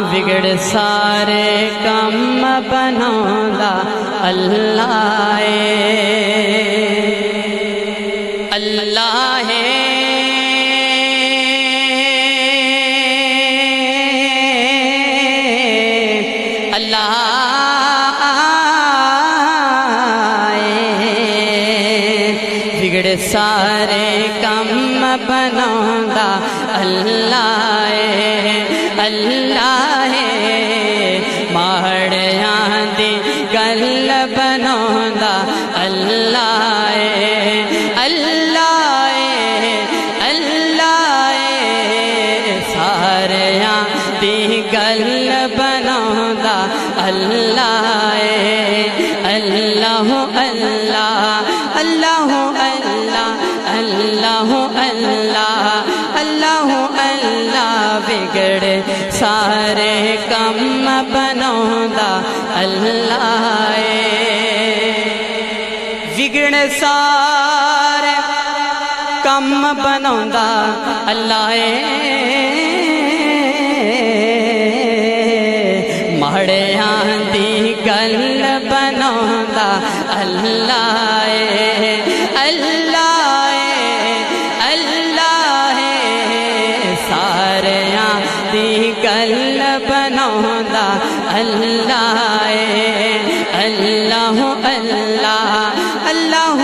بگڑ سارے کم بناوندا اللہ اللہ اللہ بگڑ سارے کم بناوندا اللہ اللہ ماڑیاں دی گل بناوندا اللہ اللہ اللہ ساریاں دی گل بناوندا اللہ اللہ اللہ اللہ اللہ اللہ اللہ اللہ بگڑ سارے کم بناوندا اللہ بگڑ سارے کم بناوندا اللہ ماڑیاں دی گل بناوندا اللہ اللہ اللہ ساریاں دی گل بناوندا اللہ اللہ اللہ اللہ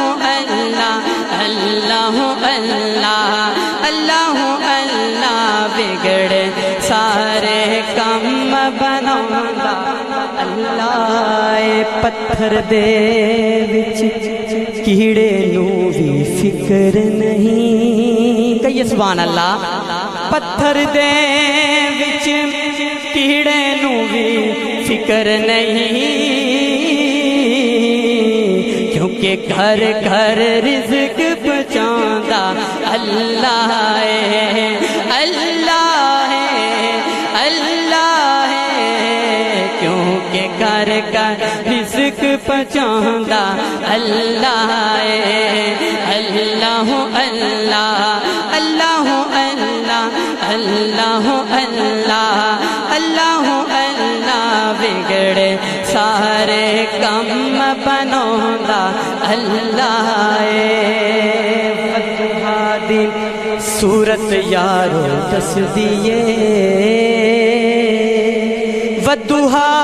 اللہ اللہ اللہ اللہ بگڑ سارے کم بناوندا اللہ پتھر دے وچ کیڑے نو بھی فکر نہیں کہیے سبحان اللہ پتھر دے وچ کیڑے نو بھی فکر نہیں کیونکہ گھر گھر رزق پہنچاوندا اللہ اللہ اللہ کیونکہ گھر گھر رزق پہنچاوندا اللہ اللہ اللہ اللہ اللہ اللہ اللہ اللہ اللہ بگڑ سارے کم بناوندا اللہ فتحہ دی صورت یارو دس دیے ودھا